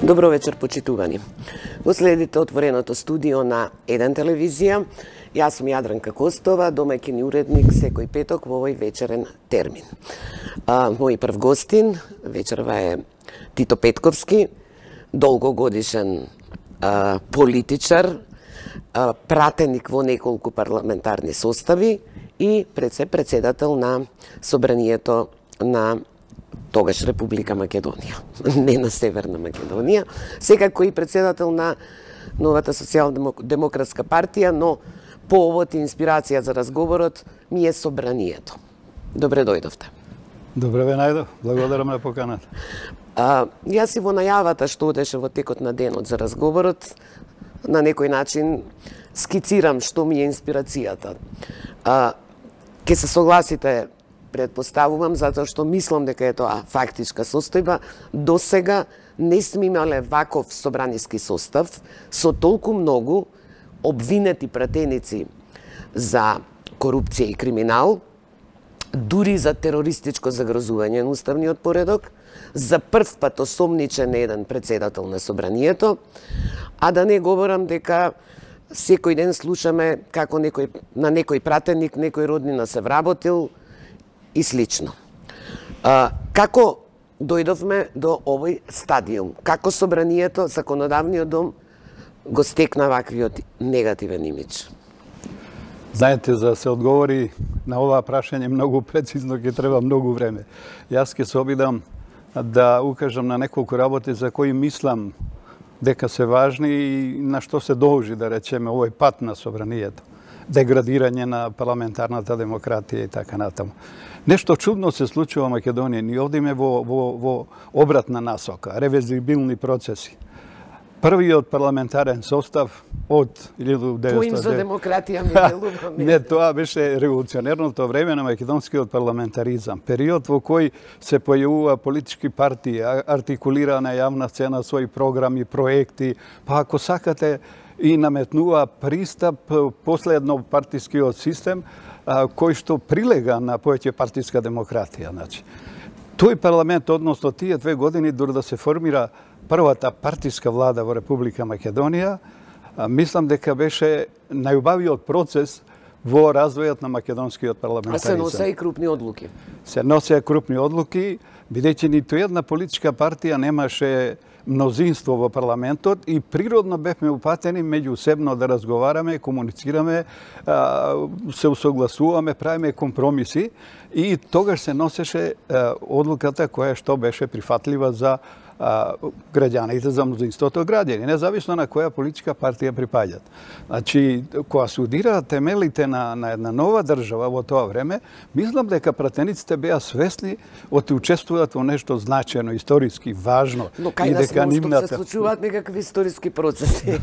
Добро вечер, почитувани. Во следите отвореното студио на Еден телевизија, јас сум Јадранка Костова, домаќин и уредник секој петок во овој вечерен термин. Мој прв гостин вечерва е Тито Петковски, долгогодишен политичар, пратеник во неколку парламентарни состави и пред се председател на Собранието на тогаш Република Македонија, не на Северна Македонија, секако и председател на новата социјалдемократска партија, но повод и инспирација за разговорот ми е Собранието. Добре дојдовте. Добре ве најдов, благодарам на поканата. Јас и во најавата што одеше во текот на денот за разговорот, на некој начин скицирам што ми е инспирацијата. Ке се согласите, предпоставувам, затоа што мислам дека е тоа фактичка состојба. До сега не сме имале ваков собраниски состав со толку многу обвинети пратеници за корупција и криминал, дури за терористичко загрозување на уставниот поредок, за прв пат осомничен еден председател на Собранието, а да не говорам дека секој ден слушаме како на некој пратеник, некој роднина се вработил и слично. Како дојдовме до овој стадиум? Како Собранието, законодавниот дом, го стекна ваквиот негативен имидж? Знаете, за да се одговори на ова прашање многу прецизно ќе треба многу време. Јас ќе се обидам да укажам на неколку работи за кои мислам дека се важни и на што се должи, да речеме, овој пат на Собранието. Деградирање на парламентарната демократија и така натаму. Нешто чудно се случува во Македонија. Ни одиме во обратна насока, ревезибилни процеси. Првиот парламентарен состав од 1900... Поим за демократија ми делува. Не, тоа беше револуционерното време на македонскиот парламентаризам. Период во кој се појавува политички партии, артикулира на јавна сцена своји програми, проекти, па ако сакате и наметнува пристап последно партискиот систем, кој што прилега на повеќе партиска демократија. Тој парламент, односно тие 2 години, дури да се формира првата партиска влада во Република Македонија, мислам дека беше најубавиот процес во развојот на македонскиот парламентаризам. А се носеа и крупни одлуки. Се носеа крупни одлуки, бидејќи ниту една политичка партија немаше мнозинство во парламентот и природно бевме упатени меѓусебно да разговараме, комуницираме, се усогласуваме, правиме компромиси и тогаш се носеше одлуката која што беше прифатлива за граѓаните, за мнозинството граѓани, независно на која политичка партија припаѓат. Значи, кога се удираат темелите на една нова држава во тоа време, мислам дека пратениците беа свесни од учествуваат во нешто значено, историски важно. Но кај нас монструк се случуваат некакви историски процеси.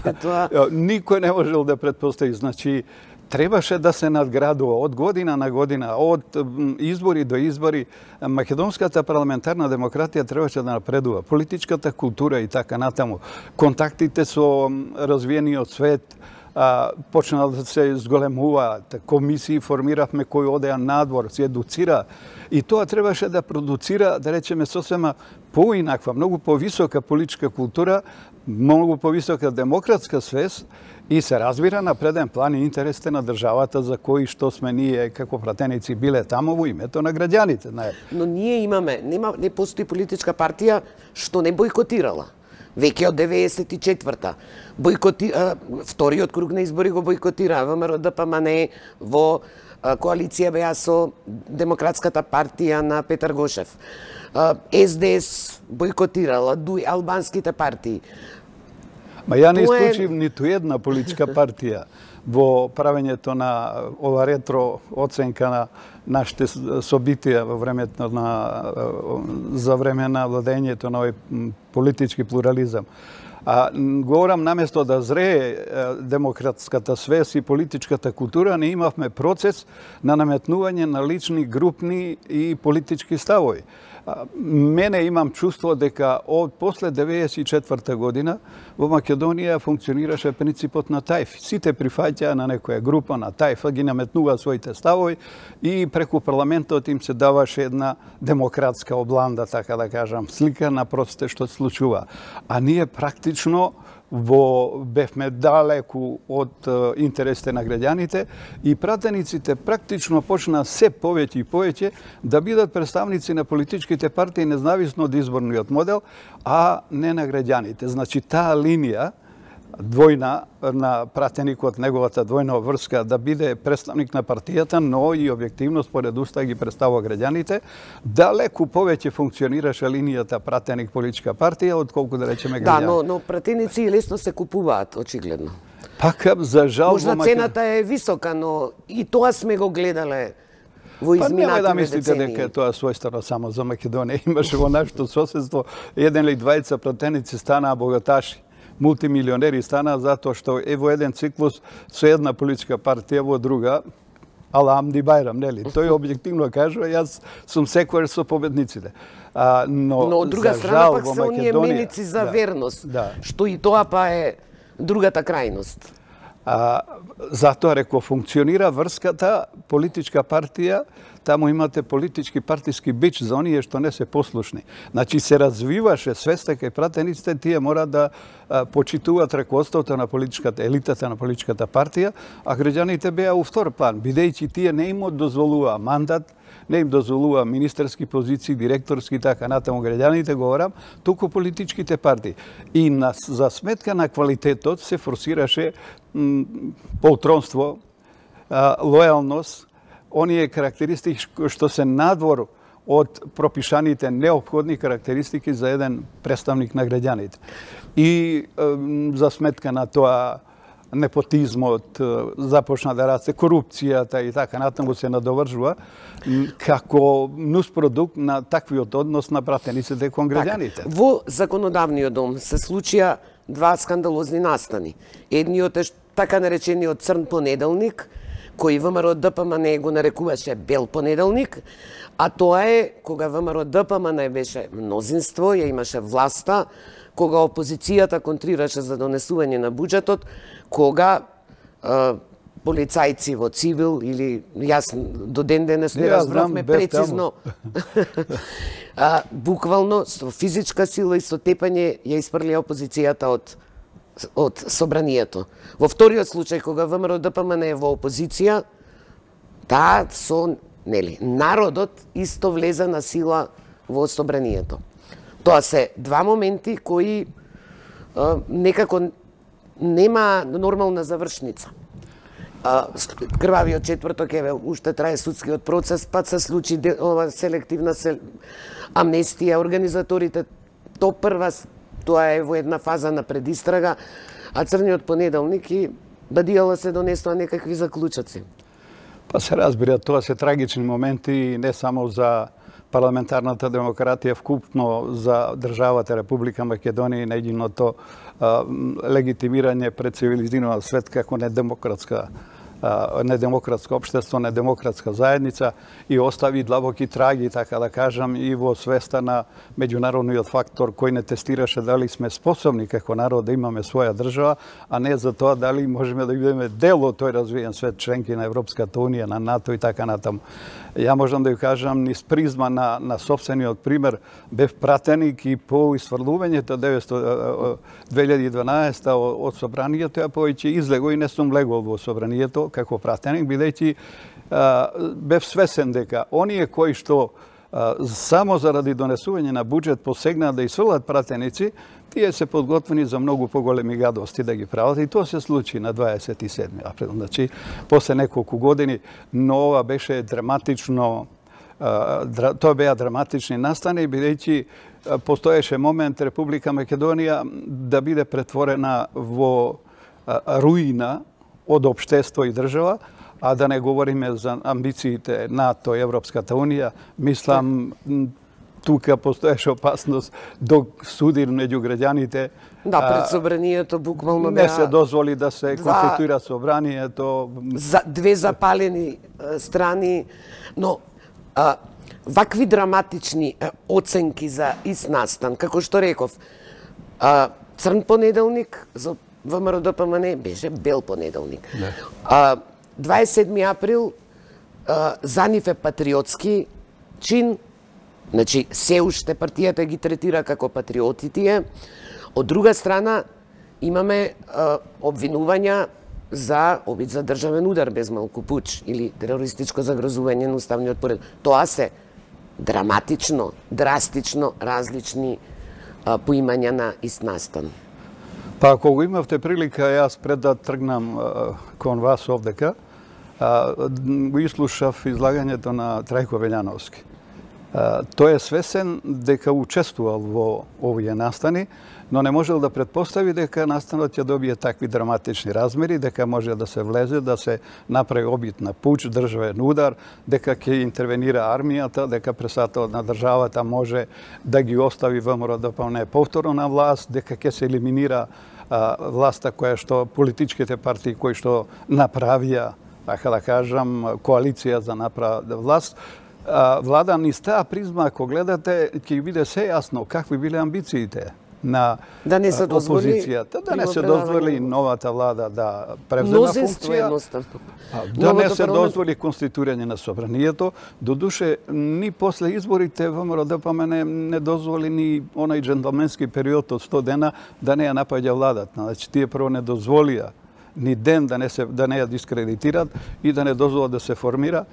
Никој не можел да предпостави. Значи, требаше да се надградува од година на година, од избори до избори. Македонската парламентарна демократија требаше да напредува. Политичката култура и така натаму. Контактите со развиениот свет почнаа да се зголемуваат. Комисии формиравме кои одеа надвор, се едуцира. И тоа требаше да продуцира, да речеме, сосема поинаква, многу повисока политичка култура, многу повисока демократска свест и се разбира на преден план и интересите на државата за кои што сме ние како пратеници биле таму во името на граѓаните. Но ние не постои политичка партија што не бойкотирала. Веќе од 94-та. Вториот круг на избори го бойкотира ВМРО ДПМН во коалиција беа со Демократската партија на Петар Гошев. СДС бойкотирала, албанските партии. Ма ја не исклучив ниту една политичка партија во правењето на ова ретро оценка на нашите собитија во времето за време на владењето на овој политички плурализам. Говорам, наместо да зрее демократската свест и политичката култура, не имавме процес на наметнување на лични, групни и политички ставови. Мене имам чувство дека од после 1994 година во Македонија функционираше принципот на тајф. Сите прифаќаа на некоја група на тајфа, ги наметнува своите ставови и преку парламентот им се даваше една демократска обланда, така да кажам, слика на процесите што се случува. А ние практично бевме далеку од интересите на граѓаните и пратениците практично почна се повеќе и повеќе да бидат представници на политичките партии независно од изборниот модел, а не на граѓаните. Значи, таа линија двојна на пратеникот, неговата двојна врска да биде представник на партијата, но и објективно според устав ги представува граѓаните, далеку повеќе функционираше линијата пратеник политичка партија отколку да речеме граѓани. Да, но пратеници лесно се купуваат, очигледно. Пака за жал можда цената е висока, но и тоа сме го гледале во изминатите децении. Нема да мислите дека е тоа својствено само за Македонија. Имаше во нашето соседство еден или двајца пратеници станаа богаташи. Мултимилионери стана затоа што е во еден циклус со една политичка партија, во друга ала Амди Байрам, нели? Тој објективно кажува, јас сум секојаш со победниците. Но од друга страна пак се оние мелици за верност, што и тоа па е другата крајност. Затоа реков, функционира врската политичка партија, таму имате политички партиски бич за оние што не се послушни. Значи се развиваше свеста кај пратениците, тие мора да почитуваат раководството на политичката, елитата на политичката партија, а граѓаните беа у втор план, бидејќи тие не им дозволува мандат, не им дозволува министерски позиции, директорски и така натаму граѓаните, говорам, туку политичките партии. И за сметка на квалитетот се форсираше полтронство, лојалност, оние карактеристики што се надвор од пропишаните неопходни карактеристики за еден представник на граѓаните. И за сметка на тоа непотизмот започна да расте, корупцијата и така натаму се надовржува како нуспродукт на таквиот однос на пратениците кон граѓаните. Во законодавниот дом се случија два скандалозни настани. Едниот е така наречениот црн понеделник, кој ВМРО ДПМН го нарекуваше бел понеделник, а тоа е кога ВМРО ДПМН беше мнозинство, ја имаше власта, кога опозицијата контрираше за донесување на буџетот, кога полицајци во цивил или јас до ден денес не разбравме прецизно буквално со физичка сила и со тепање ја испрлија опозицијата од собранието. Во вториот случај кога ВМРО ДПМН е во опозиција, таа со народот исто влезе на сила во собранието. Тоа се два моменти кои некако нема нормална завршница. Крвавиот четврток уште трае судскиот процес, па се случи селективна амнестија, организаторите тоа е во една фаза на предистрага, а црниот понеделник и бадијала се донесува некакви заклучоци. Па се разбира, тоа се трагични моменти не само за парламентарната демократија, вкупно за државата Република Македонија и нејзиното легитимирање пред цивилизиран свет како недемократско општество, недемократска заедница и остави длабоки траги, така да кажам, и во свеста на меѓународниот фактор кој не тестираше дали сме способни како народ да имаме своја држава, а не за тоа дали можеме да бидеме дел од тој развиен свет, членки на Европската унија, на НАТО и така натаму. Ја можам да ја кажам низ призма на собствениот пример, бев пратеник и по исфрлувањето 2012 од собранието, ја повеќе излего и не сум легол во собранието како пратеник, бидејќи бев свесен дека оние кои што само заради донесување на буџет посегнаа да исфрлат пратеници, тие се подготвени за многу поголеми гадости да ги прават и тоа се случи на 27 април. Значи, после неколку години, но ова беше драматично, тоа беа драматични настани, бидејќи постоеше момент Република Македонија да биде претворена во руина од општество и држава, а да не говориме за амбициите НАТО и Европската унија, мислам тука постоеше опасност до судир меѓу граѓаните. Да, пред собранието буквално не се дозволи да се конституира собранието. Две запалени страни, но вакви драматични оценки за ист настан, како што реков, црн понеделник за ВМРО-ДПМН беше бел понеделник. 27 април за нив е патриотски чин, значи се уште партијата ги третира како патриоти тие. Од друга страна имаме обвинувања за обид за државен удар без малку пуч или терористичко загрозување на уставниот поред. Тоа се драматично, драстично различни поимања на ист настан. Па ако го имавте прилика, јас пред да тргнам кон вас овдека, го ислушав излагањето на Трајко Велјановски. Тој е свесен дека учествувал во овие настани, но не можел да предпостави дека настанот ќе добие такви драматични размери, дека може да се влезе, да се направи обид на пуч, државен удар, дека ќе интервенира армијата, дека председателот на државата може да ги остави ВМРО-ДПМН повторно на власт, дека ќе се елиминира власта која што политичките партии кои што направија, така да кажам, коалиција за направа власт. Влада низ таа призма, ако гледате, ќе биде се јасно какви биле амбициите на опозицијата. Да не се дозволи новата влада да превзема функција. Да не се дозволи конституирање на собранието. Додуше, ни после изборите ВМРО-ДПМН не дозволи ни онај джентлменски период од 100 дена да не ја напаѓа владата. Значи, тие прво не дозволија ни ден да не ја дискредитират и да не дозволат да се формира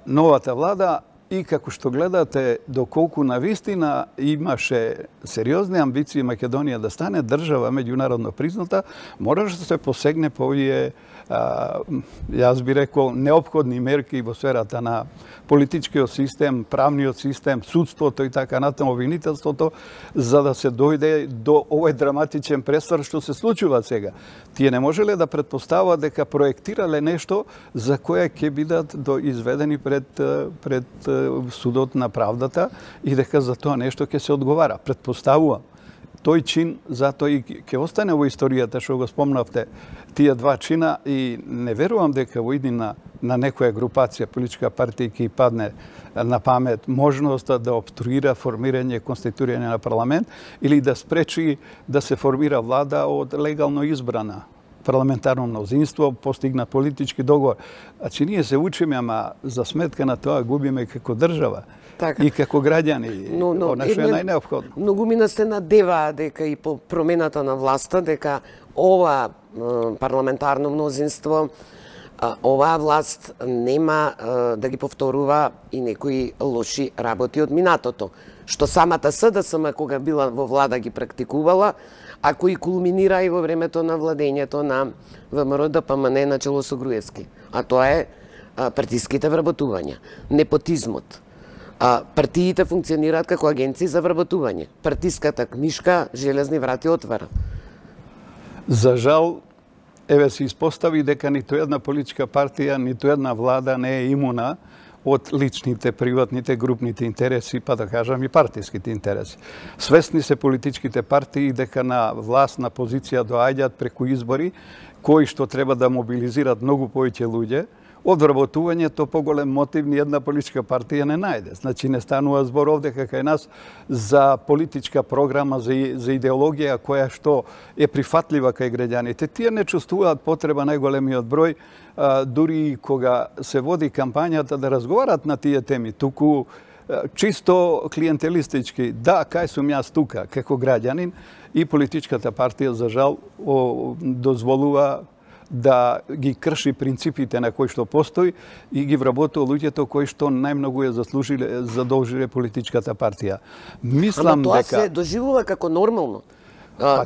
новата влада. И како што гледате, доколку навистина имаше сериозни амбиции Македонија да стане држава меѓународно призната, мораше да се посегне по овие, јас би рекол, неопходни мерки во сферата на политичкиот систем, правниот систем, судството и така натаму, обвинителството, за да се дојде до овој драматичен пресвар што се случува сега. Тие не можеле да предпостават дека проектирале нешто за кое ќе бидат изведени пред судот на правдата и дека за тоа нешто ќе се одговара. Предпоставувам. Тој чин затоа и ќе остане во историјата што го спомнавте тие два чина и не верувам дека во иднина на некоја групација политичка партија ќе падне на памет можноста да обструира формирање конституирање на парламент или да спречи да се формира влада од легално избрана парламентарно мнозинство, постигна политички договор. Значи, ние се учиме, ама за сметка на тоа губиме како држава и како граѓани. Она што е најнеопходно. Многумина се надеваа дека и по промената на власта, дека ова парламентарно мнозинство, оваа власт нема да ги повторува и некои лоши работи од минатото. Што самата СДСМ, кога била во влада, ги практикувала, а кои кулминира и во времето на владењето на ВМРО-ДПМН на чело со Груевски. А тоа е партиските вработувања, непотизмот. Партиите функционираат како агенции за вработување. Партиската книшка железни врати отвара. За жал, еве се испостави дека ниту една политичка партија, ниту една влада не е имуна од личните, приватните, групните интереси, па да кажам и партиските интереси. Свесни се политичките партии дека на власт, на позиција доаѓаат преку избори, кои што треба да мобилизираат многу повеќе луѓе. Од вработувањето поголем мотив ни една политичка партија не најде. Значи не станува збор овде кај нас за политичка програма, за идеологија која што е прифатлива кај граѓаните. Тие не чувствуваат потреба најголемиот број, дури кога се води кампањата да разговарат на тие теми, туку чисто клиентелистички. Да, кај сум јас тука, како граѓанин, и политичката партија, за жал, дозволува да ги крши принципите на кои што постои и ги вработува луѓето кои што најмногу ја задолжиле политичката партија. Мислам дека... Ама тоа се доживува како нормално.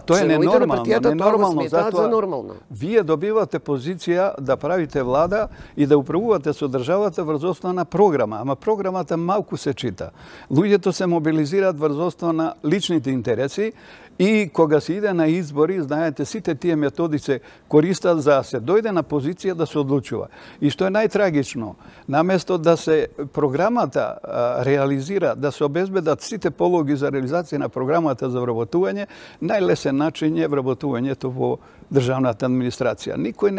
Тоа е ненормално. Вие добивате позиција да правите влада и да управувате со државата врз основа на програма, ама програмата малку се чита. Луѓето се мобилизираат врз основа на личните интереси И кога се иде на избори, знаете, сите тие методи се користат за да се дојде на позиција да се одлучува. И што е најтрагично, наместо да се програмата реализира, да се обезбедат сите пологи за реализација на програмата за вработување, најлесен начин е вработувањето во државната администрација. Никој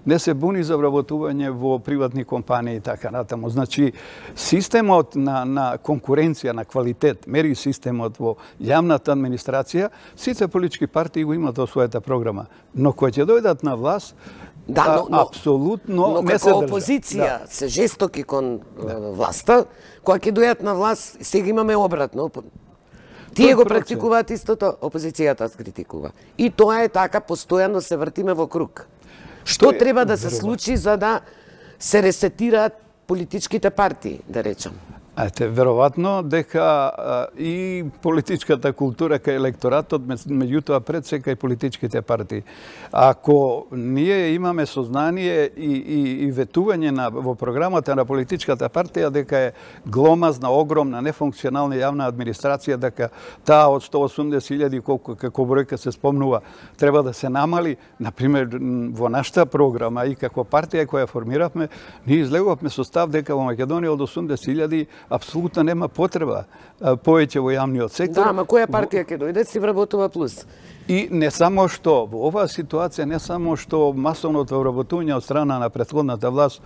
не се буни за вработување во приватни компании и така натаму. Значи, системот на конкуренција, на квалитет, мери системот во јавната администрација, сите политички партии го имат во својата програма. Но кои ќе дојдат на власт, апсолутно не се држат. Но како опозиција се жестоки кон власта, кога ќе дојдат на власт, сега имаме обратно. Тие го практикуваат истото, опозицијата критикува. И тоа е така, постојано се вртиме во круг. Што треба да се случи за да се ресетираат политичките партии, да речам? Веројатно дека и политичката култура кај електоратот, меѓутоа пред се кај политичките партии. Ако ние имаме сознание и ветување во програмата на политичката партија дека е гломазна, огромна, нефункционална јавна администрација, дека таа од 180.000 колку како бројка се спомнува треба да се намали, например во нашата програма и како партија која формиравме, ние излегувавме со став дека во Македонија од 80.000 апсолутно нема потреба повеќе во јавниот сектор. Да, ама која партија ќе дојде си вработува плюс? И не само што, во оваа ситуација, не само што масовното вработување од страна на претходната власт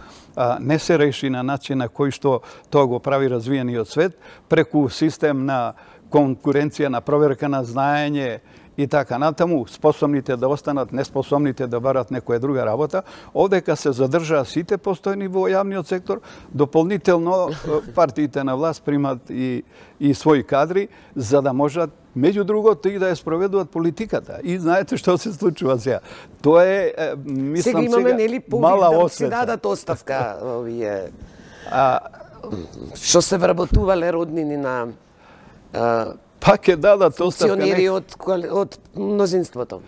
не се реши на начин на кој што тоа го прави развиениот свет, преку систем на конкуренција, на проверка на знаење, и така натаму, способните да останат, неспособните да барат некоја друга работа, овдека се задржаа сите постојни во јавниот сектор, дополнително партиите на власт примат и своји кадри, за да можат, меѓу другото, и да ја спроведуваат политиката. И знаете што се случува сега. Тоа е, мислам, сега имаме, нели, мала да освета. си дадат оставка овие што се вработувале роднини на пак ќе дадат оставка. Функционери од мнозинството.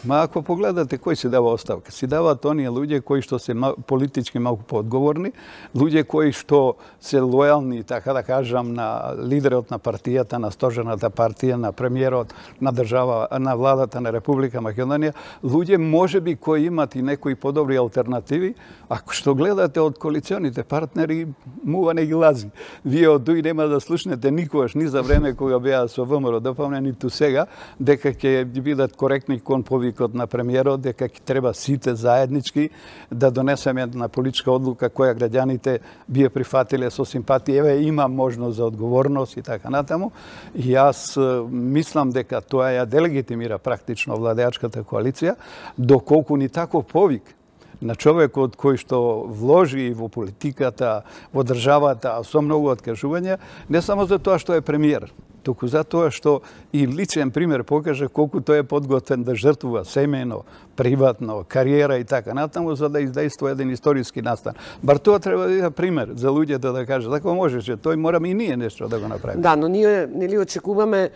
Ма ако погледате кој си дава оставка, си даваат оние луѓе кои што се политички малку поодговорни, луѓе кои што се лојални, така да кажам, на лидерот на партијата, на стожерната партија, на премиерот, на држава, на владата на Република Македонија, луѓе можеби кои имат и некои подобри алтернативи, ако што гледате од коалиционите партнери, мува не ги лази. Вие од дуј нема да слушнете никогаш, ни за време кога беа со ВМРО ДПМН, ниту сега, дека ќе бидат коректни кон повикот на премиерот, дека ќе треба сите заеднички да донесеме една политичка одлука која граѓаните би ја прифатиле со симпатија. Еве, има можност за одговорност и така натаму. И јас мислам дека тоа ја делегитимира практично владеачката коалиција, доколку ни таков повик на човекот кој што вложи во политиката, во државата, со многу откажувања, не само за тоа што е премиер, туку за тоа што и личен пример покаже колку тој е подготвен да жртвува семејно, приватно, кариера и така натаму, за да издействува еден историски настан. Бар тоа треба да биде пример за луѓето да кажат, така можеше, тој мораме и ние нешто да го направиме. Да, но ние нели очекуваме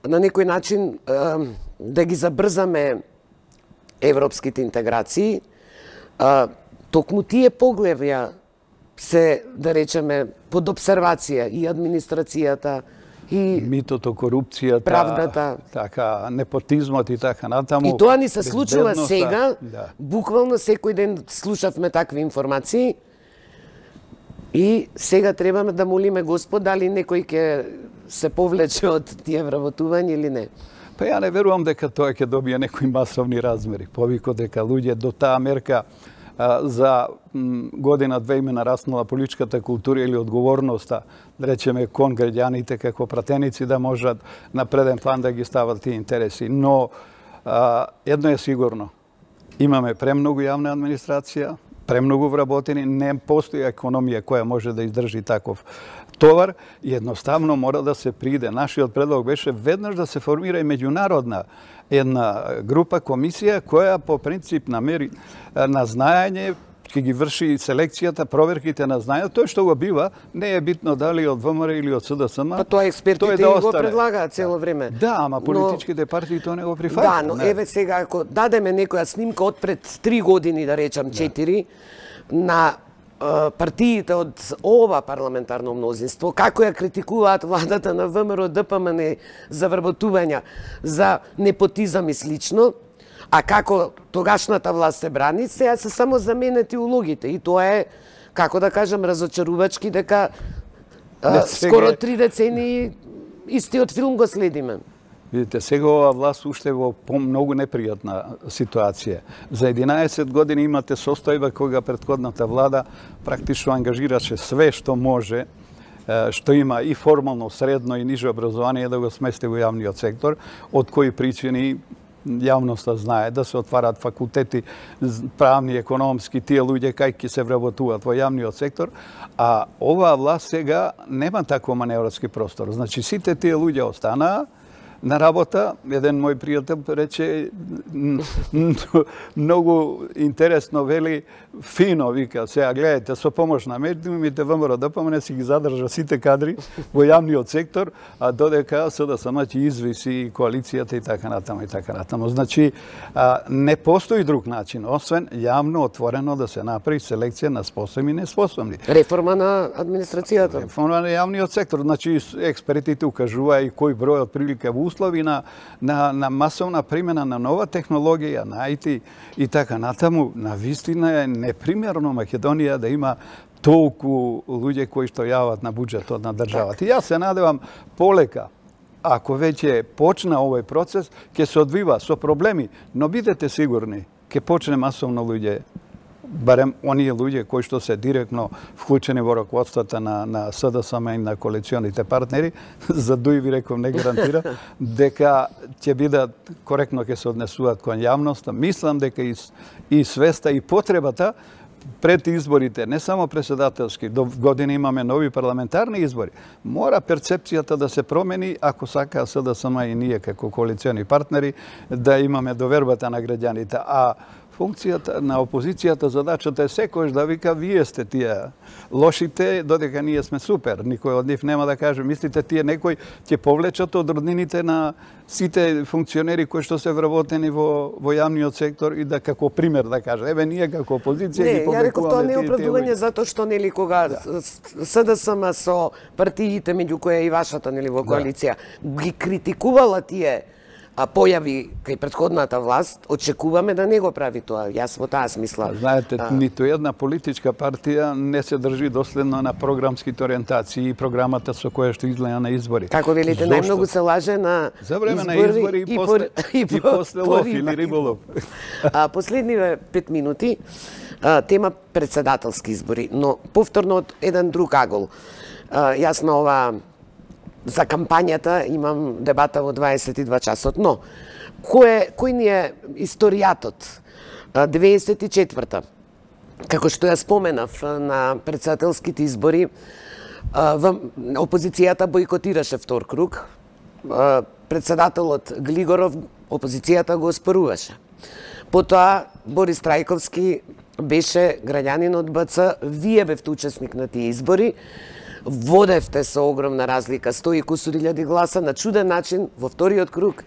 на некој начин да ги забрзаме европските интеграции. Токму тие поглавја се, да речеме, под обсервација и администрацијата, и митото, корупцијата, правдата, така, непотизмот и така натаму. И тоа ни се случува сега, да. буквално секој ден слушавме такви информации. И сега требаме да молиме Господ дали некој ќе се повлече од тие вработувања или не. Па ја не верувам дека тоа ќе добие некои масовни размери. Повико дека луѓе до таа мерка за година-две им нараснала политичката култура или одговорноста, да речеме, кон граѓаните како пратеници да можат на преден план да ги стават тие интереси. Но едно е сигурно. Имаме премногу јавна администрација, премногу вработени, не постои економија која може да издржи таков товар и едноставно мора да се приде. Нашиот предлог беше веднаш да се формира и меѓународна една група, комисија, која по принцип намери на знаење, ќе ги врши селекцијата, проверките на знаење. Тоа што го бива, не е битно дали од ВМРО или од СДСМ. Па тоа експертите да го предлагаат цело време. Да, ама политичките партии тоа не го прифаќаат. Да, но еве сега, ако дадеме некоја снимка од пред 3 години, да речам 4, на партиите од ова парламентарно мнозинство, како ја критикуваат владата на ВМРО ДПМН за вработувања, за непотизам и слично, а како тогашната власт се брани, сега се само заменети улогите. И тоа е, како да кажам, разочарувачки дека скоро 3 децени истиот филм го следиме. Видите, сега ова власт уште во многу непријатна ситуација. За 11 години имате состојба кога претходната влада практично ангажираше све што може, што има и формално, средно и ниже образование да го смести во јавниот сектор, од кои причини јавноста знае да се отварат факултети правни, економски, тие луѓе кај ќе се вработуваат во јавниот сектор, а оваа власт сега нема таков маневрски простор. Значи сите тие луѓе останаа на работа. Еден мој пријател рече многу интересно, вели, фино, вика, сега гледајте, со помош на медиумите ВМРО ДПМН си ги задржа сите кадри во јавниот сектор, а додека СДСМ ќе извиси коалицијата и така натаму и така натаму. Значи, не постои друг начин, освен јавно, отворено да се направи селекција на способни и неспособни. Реформа на администрацијата. Реформа на јавниот сектор. Значи, експертите укажуваат и кој број од прилика во услови на масовна примена на нова технологија, на IT и така натаму. На вистина е непримерно Македонија да има толку луѓе кои што јават на буџетот на државата. И јас се надевам полека, ако веќе почна овој процес, ќе се одвива со проблеми, но бидете сигурни, ќе почне масовно луѓе, барем оние луѓе кои што се директно вклучени во раководството на СДСМ и на коалиционите партнери, за дуи ви реков не гарантира, дека ќе бидат коректно ќе се однесуваат кон јавноста. Мислам дека и свеста и потребата пред изборите, не само председателски, до година имаме нови парламентарни избори, мора перцепцијата да се промени ако сака СДСМ и ние како коалициони партнери да имаме довербата на граѓаните. А функцијата на опозицијата, задачата е секојаш да вика вие сте тие лошите, додека ние сме супер. Никој од нив нема да каже, мислите тие некој ќе повлечат од роднините на сите функционери кои што се вработени во јавниот сектор и да како пример да каже, еве ние како опозиција ги повлекуваме. Не, ја реков тоа не е оправдување затоа што нели кога СДСМ со партиите меѓу кои е и вашата нели во коалиција ги критикувала тие појави кај претходната власт, очекуваме да не го прави тоа. Јас во таа смисла. Знаете, ниту една политичка партија не се држи доследно на програмските ориентации и програмата со која што излеја на избори. Како велите, најмногу се лаже на за време на избори и после лов или риболов. Последниве 5 минути, тема председателски избори, но повторно од еден друг агол. Јас на ова за кампањата имам дебата во 22 часот, но кој ни е историјатот? 94-та, како што ја споменав на председателските избори, опозицијата бойкотираше втор круг, председателот Глигоров опозицијата го оспоруваше. Потоа Борис Трајковски беше граѓанин од БЦ, вие бевте учесник на тие избори, водевте со огромна разлика, 100 и кусур илјади гласа, на чуден начин во вториот круг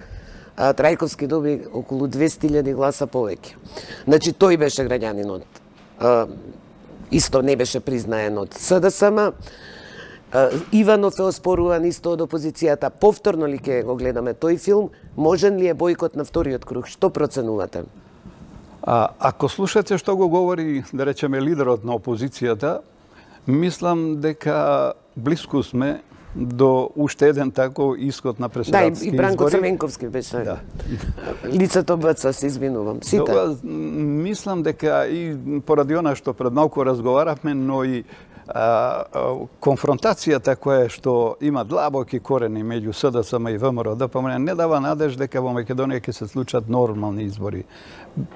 Трајковски доби околу 200.000 гласа повеќе. Значи тој беше граѓанин од исто не беше признаен од СДСМ. Иванов е оспоруван исто од опозицијата. Повторно ли ќе го гледаме тој филм? Можен ли е бојкот на вториот круг? Што проценувате? Ако слушате што го говори, да речеме, лидерот на опозицијата, мислам дека блиску сме до уште еден таков исход на председателски избори. Да, и Бранко Црвенковски беше. Да. Лицето БЦ, се извинувам. Сите. Тоа, мислам дека и поради она што пред малку разговаравме, но и конфронтацијата која што има длабоки корени меѓу СДСМ и ВМРО ДПМН не дава надеж дека во Македонија ќе се случат нормални избори.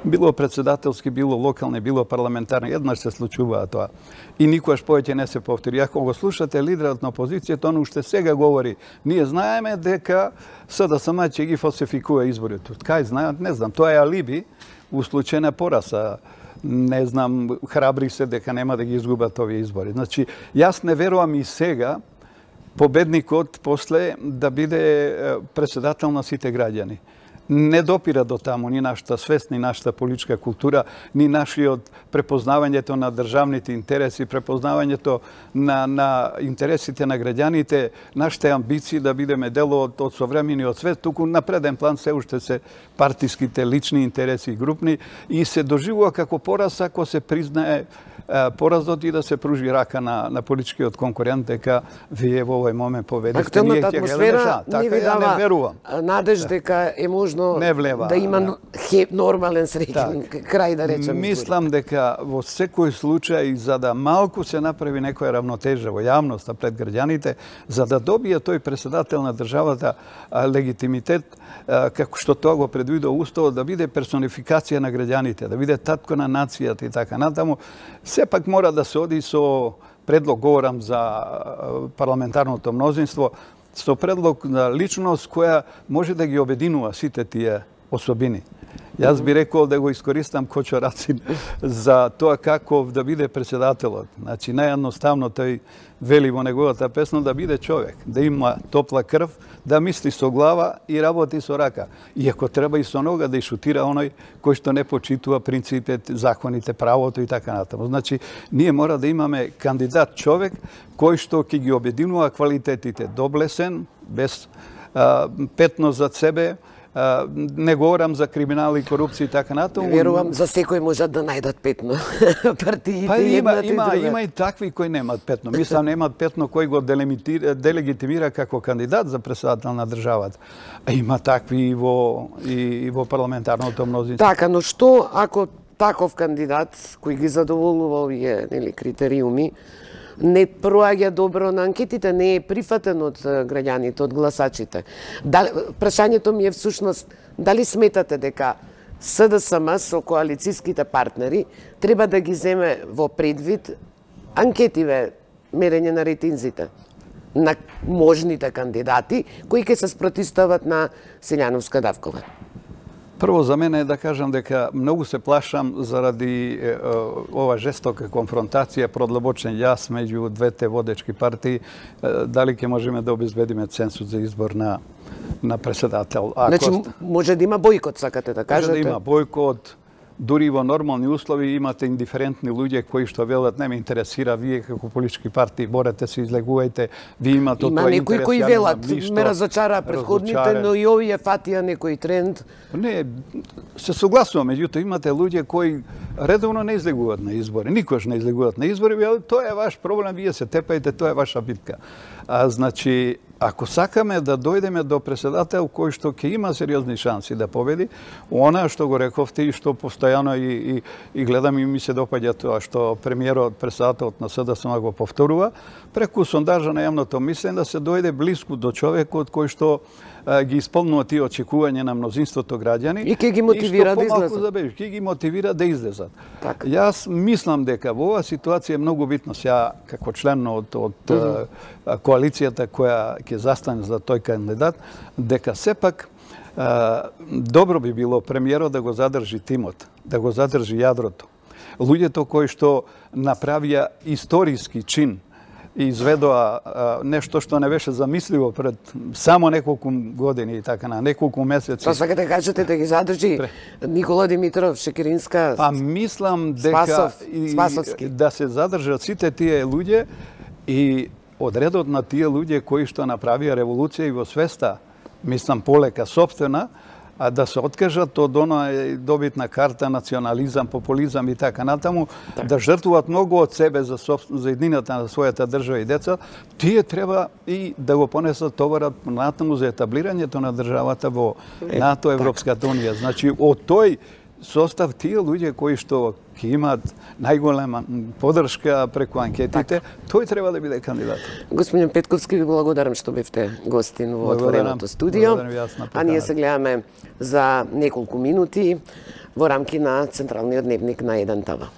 Било председателски, било локални, било парламентарни, еднаш се случува тоа. И никогаш повеќе не се повтори. Ако го слушате лидерот на опозицијата, он уште сега говори, ние знаеме дека СДСМ ќе ги фалсификува изборите. Кај знаат, не знам. Тоа е алиби у случај на пораса. Не знам, храбри се дека нема да ги изгубат овие избори. Значи, јас не верувам и сега победникот после да биде председател на сите граѓани. не допира до таму ни нашата свест, ни нашата политичка култура, ни нашиот препознавањето на државните интереси, препознавањето на интересите на граѓаните, нашите амбиции да бидеме дел од современиот свет, туку на преден план се уште се партиските лични интереси и групни и се доживува како пораз ако се признае поразот и да се пружи рака на политичкиот конкурент дека вие во овој момент победивте. Актуелната атмосфера не ви дава надеж дека е можно да има нормален среќен крај, да речем. Мислам дека во секој случај, за да малку се направи некоја равнотежа во јавноста пред граѓаните, за да добие тој претседател на државата легитимитет, како што тоа го предвидува Уставот, да биде персонификација на граѓаните, да биде татко на нацијата и така натаму, сепак мора да се оди со предлог, говорам за парламентарното мнозинство, со предлог на личност која може да ги обединува сите тие особини. Јас би рекол да го искористам Кочо Рацин за тоа каков да биде председателот. Значи, наједноставно тој вели во неговата песна да биде човек, да има топла крв, да мисли со глава и работи со рака. И ако треба и со нога да ишутира оној кој што не почитува принципите, законите, правото и така натаму. Значи, ние мора да имаме кандидат човек кој што ќе ги обединува квалитетите доблесен, без петно зад себе, не говорам за криминал и корупција и така натаму. Верувам, за секој можат да најдат петно. Партиите едната и друга. Има и такви кои немат петно. Мислам, немат петно кои го делегитимира како кандидат за претседател на државата. А има такви и во парламентарното мнозинство. Така, но што ако таков кандидат кој ги задоволува овие критериуми не проаѓа добро на анкетите, не е прифатен од граѓаните, од гласачите? Прашањето ми е всушност, дали сметате дека СДСМ со коалицијските партнери треба да ги земе во предвид анкетиве, мерење на рейтинзите на можните кандидати кои ќе се спротивстават на Силјановска Давкова? Прво за мене е да кажам дека многу се плашам заради ова жестока конфронтација, продлабочен јас меѓу двете водечки партии, дали ќе можеме да обезбедиме цензус за избор на претседател. Значи, може да има бојкот, сакате да кажете? Може да има бојкот. Дури во нормални услови имате индиферентни луѓе кои што велат не ме интересира, вие како политички партии борете се, излегувајте, ви имате тоа интерес. Има некои кои велат, ме разочараа претходните, но и овие фатија некој тренд. Не, се согласувам, меѓутоа имате луѓе кои редовно не излегуваат на избори, никош не излегуваат на избори, тоа е ваш проблем, вие се тепајте, тоа е ваша битка. Значи, ако сакаме да дојдеме до претседател кој што ќе има сериозни шанси да победи, она што го рековте и што постојано и гледам и ми се допаѓа тоа што премиерот, претседателот на СДСМ го повторува, преку сондажа на јавното мислење да се дојде блиску до човекот кој што ги исполнува тие очекувања на мнозинството граѓани и ќе ги мотивира да излезат. Ќе ги мотивира да излезат. Так. Јас мислам дека во оваа ситуација е многу битно, сега како член од коалицијата која ќе застане за тој кандидат, дека сепак добро би било премиерот да го задржи тимот, да го задржи јадрото. Луѓето кои што направија историски чин и изведоа нешто што не беше замисливо пред само неколку години и така на неколку месеци. Тоа сакате да кажете да ги задржи Никола Димитров, Шекеринска, мислам дека Спасовски, да се задржат сите тие луѓе и од редот на тие луѓе кои што направија револуција и во свеста, мислам полека собствена, а да се откажат од она добитна карта, национализам, популизам и така натаму, да жртвуваат многу од себе за еднината на својата држава и деца, тие треба и да го понесат товарот натаму за етаблирањето на државата во НАТО, Европската унија. Значи, од тој состав тие луѓе кои што ќе имаат најголема поддршка преку анкетите, тој треба да биде кандидат. Господин Петковски, ви благодарам што бевте гостин во отвореното студио. А ние се гледаме за неколку минути во рамки на Централниот дневник на 1 ТВ.